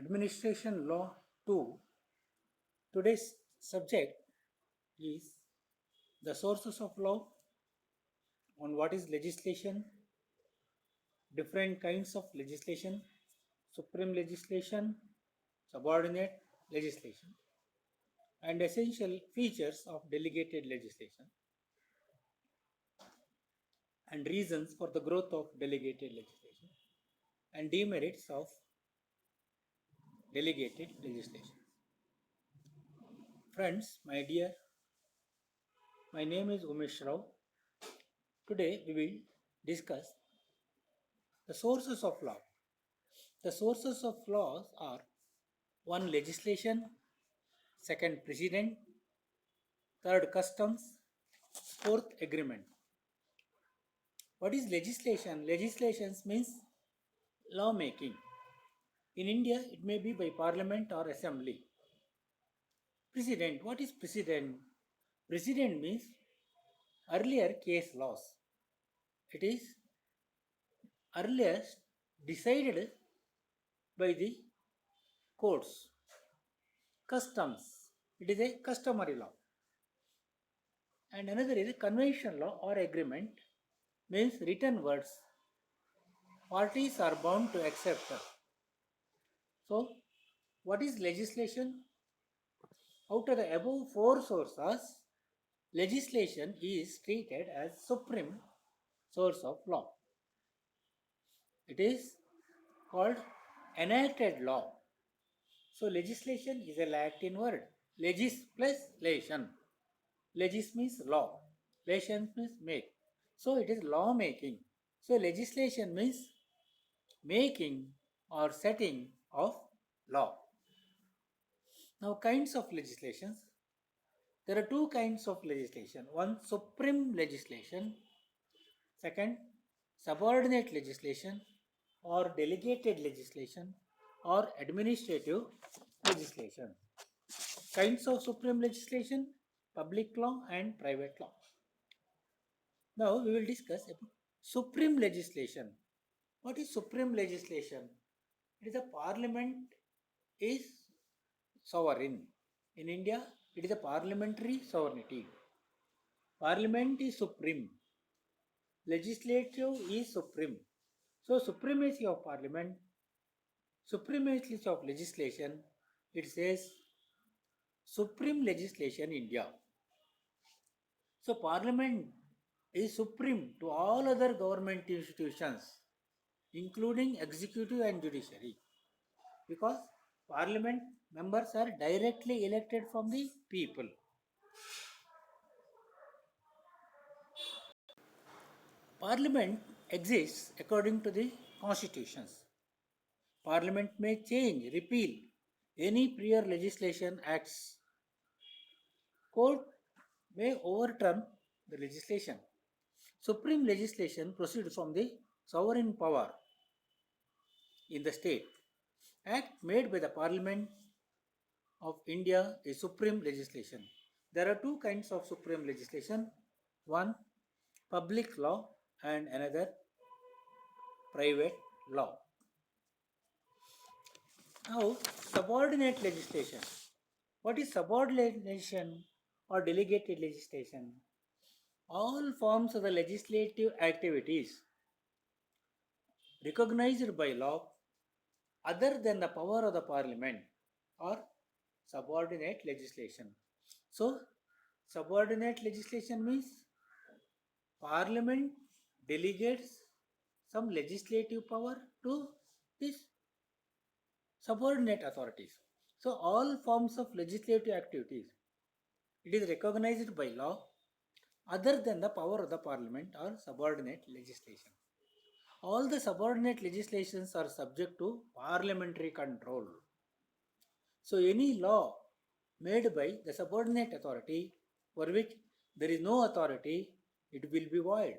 Administration Law 2. Today's subject is the sources of law, on what is legislation, different kinds of legislation, supreme legislation, subordinate legislation, and essential features of delegated legislation, and reasons for the growth of delegated legislation, and demerits of delegated legislation. Friends, my dear, my name is Umesh Rao. Today we will discuss the sources of law. The sources of laws are: 1. Legislation, 2. Precedent, 3. Customs, 4. Agreement. What is legislation? Legislation means law making. In India, it may be by parliament or assembly. Precedent. What is precedent? Precedent means earlier case laws. It is earliest decided by the courts. Customs. It is a customary law. And another is a convention law or agreement, means written words. Parties are bound to accept. So, what is legislation? Out of the above four sources, legislation is treated as supreme source of law. It is called enacted law. So, legislation is a Latin word. Legis plus lation. Legis means law. Lation means make. So, it is law making. So, legislation means making or setting of law. Now, kinds of legislations. There are two kinds of legislation. One, supreme legislation. Second, subordinate legislation or delegated legislation or administrative legislation. Kinds of supreme legislation: public law and private law. Now we will discuss about supreme legislation. What is supreme legislation? It is a parliament is sovereign. In India, it is a parliamentary sovereignty. Parliament is supreme. Legislature is supreme. So, supremacy of parliament, supremacy of legislation, it says supreme legislation India. So, parliament is supreme to all other government institutions, including executive and judiciary, because parliament members are directly elected from the people. Parliament exists according to the constitutions. Parliament may change, repeal any prior legislation acts. Court may overturn the legislation. Supreme legislation proceeds from the sovereign power in the state. Act made by the Parliament of India is supreme legislation. There are two kinds of supreme legislation. One, public law, and another, private law. Now, subordinate legislation. What is subordinate legislation or delegated legislation? All forms of the legislative activities recognized by law other than the power of the parliament or subordinate legislation. So, subordinate legislation means parliament delegates some legislative power to these subordinate authorities. So, all forms of legislative activities, it is recognized by law other than the power of the parliament or subordinate legislation. All the subordinate legislations are subject to parliamentary control. So, any law made by the subordinate authority for which there is no authority, it will be void.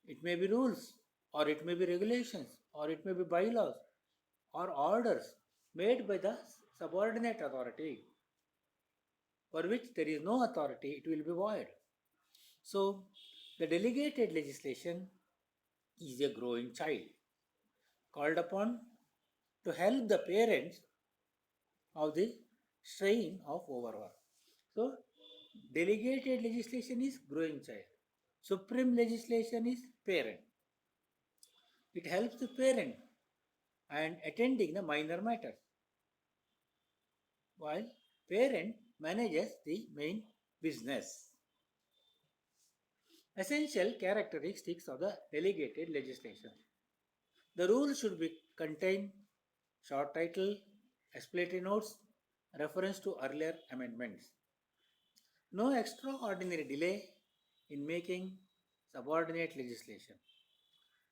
It may be rules, or it may be regulations, or it may be bylaws, or orders made by the subordinate authority for which there is no authority, it will be void. So, the delegated legislation is a growing child, called upon to help the parents of the strain of overwork. So, delegated legislation is growing child. Supreme legislation is parent. It helps the parent and attending the minor matters, while parent manages the main business. Essential characteristics of the delegated legislation. The rules should be contain short title, explanatory notes, reference to earlier amendments. No extraordinary delay in making subordinate legislation.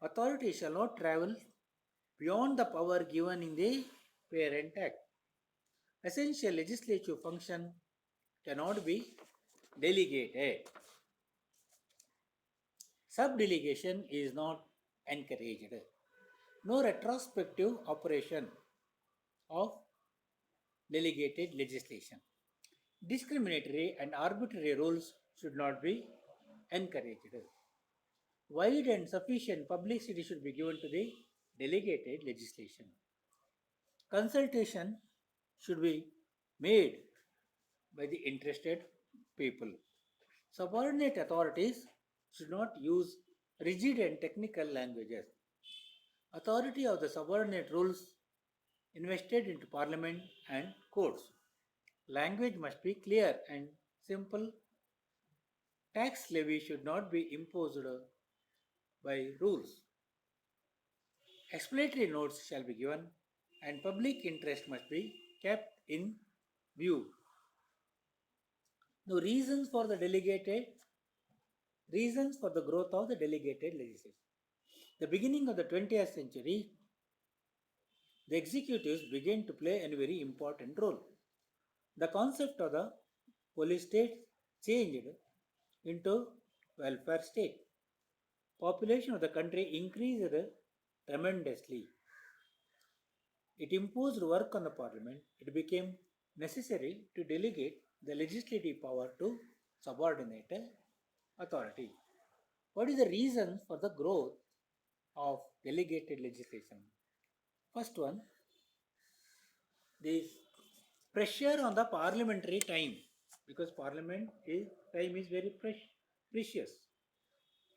Authority shall not travel beyond the power given in the Parent Act. Essential legislative function cannot be delegated. Subdelegation is not encouraged. No retrospective operation of delegated legislation. Discriminatory and arbitrary rules should not be encouraged. Wide and sufficient publicity should be given to the delegated legislation. Consultation should be made by the interested people. Subordinate authorities should not use rigid and technical languages. Authority of the subordinate rules invested into parliament and courts. Language must be clear and simple. Tax levy should not be imposed by rules. Explanatory notes shall be given and public interest must be kept in view. The reasons for the growth of the delegated legislation. The beginning of the 20th century, the executives began to play a very important role. The concept of the police state changed into welfare state. Population of the country increased tremendously. It imposed work on the parliament. It became necessary to delegate the legislative power to subordinate authority. What is the reason for the growth of delegated legislation? First one, this pressure on the parliamentary time, because time is very precious.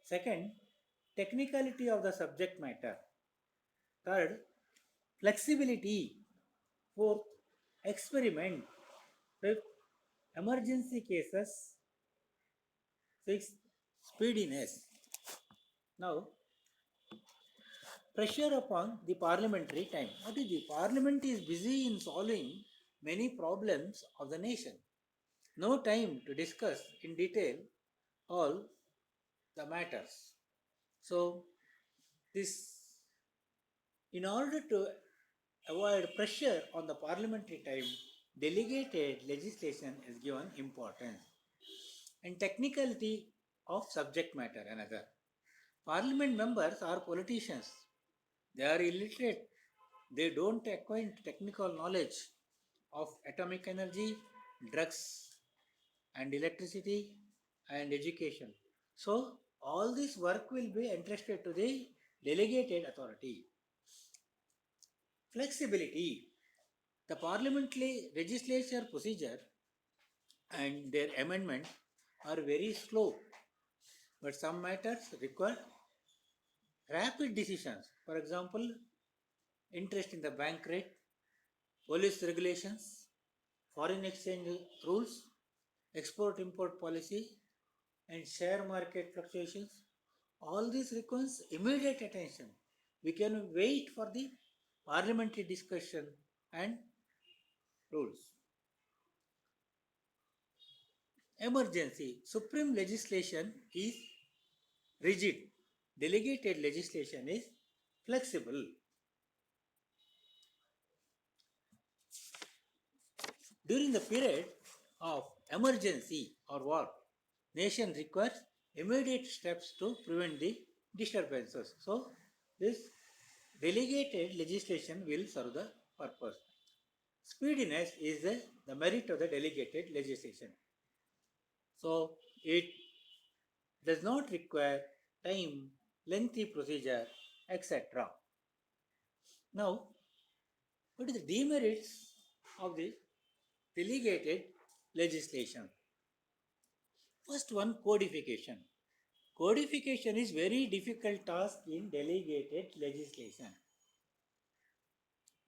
Second, technicality of the subject matter. Third, flexibility. Fourth, experiment. Fifth, emergency cases. Sixth, speediness. Now, pressure upon the parliamentary time. What is the parliament is busy in solving many problems of the nation. No time to discuss in detail all the matters. So, this in order to avoid pressure on the parliamentary time, delegated legislation is given importance. And technicality of subject matter another. Parliament members are politicians. They are illiterate. They don't acquire technical knowledge of atomic energy, drugs, and electricity and education. So, all this work will be entrusted to the delegated authority. Flexibility. The parliamentary legislature procedure and their amendment are very slow, but some matters require rapid decisions. For example, interest in the bank rate, police regulations, foreign exchange rules, export import policy, and share market fluctuations. All this requires immediate attention. We can wait for the parliamentary discussion and rules. Emergency. Supreme legislation is rigid. Delegated legislation is flexible. During the period of emergency or war, nation requires immediate steps to prevent the disturbances. So, this delegated legislation will serve the purpose. Speediness is the merit of the delegated legislation. So, it does not require time, lengthy procedure, etc. Now, What is the demerits of the delegated legislation? First one, codification. Codification is very difficult task in delegated legislation.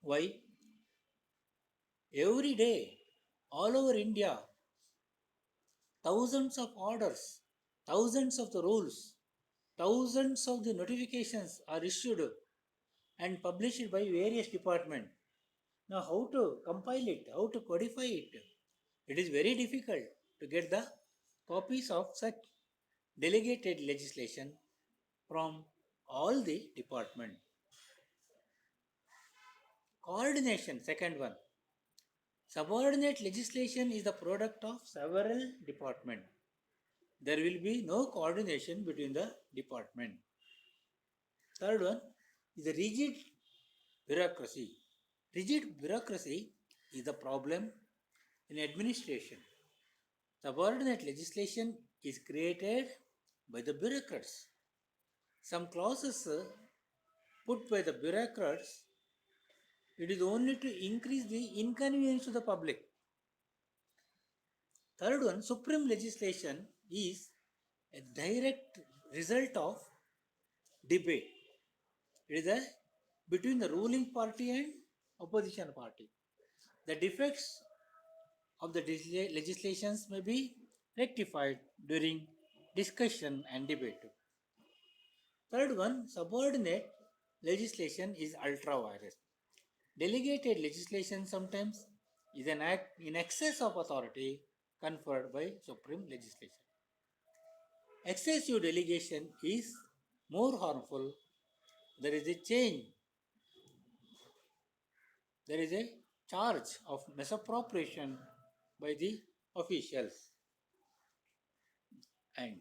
Why? Every day, all over India, thousands of orders, thousands of the rules, thousands of the notifications are issued and published by various departments. Now, how to compile it, how to codify it? It is very difficult to get the copies of such delegated legislation from all the department. Coordination, second one. Subordinate legislation is the product of several departments. There will be no coordination between the department. Third one is the rigid bureaucracy. Rigid bureaucracy is the problem in administration. Subordinate legislation is created by the bureaucrats. Some clauses put by the bureaucrats, it is only to increase the inconvenience to the public. Third one, supreme legislation is a direct result of debate. It is between the ruling party and opposition party. The defects of the legislations may be rectified during discussion and debate. Third one, subordinate legislation is ultra vires. Delegated legislation sometimes is an act in excess of authority conferred by supreme legislation. Excessive delegation is more harmful. There is a change. There is a charge of misappropriation by the officials. And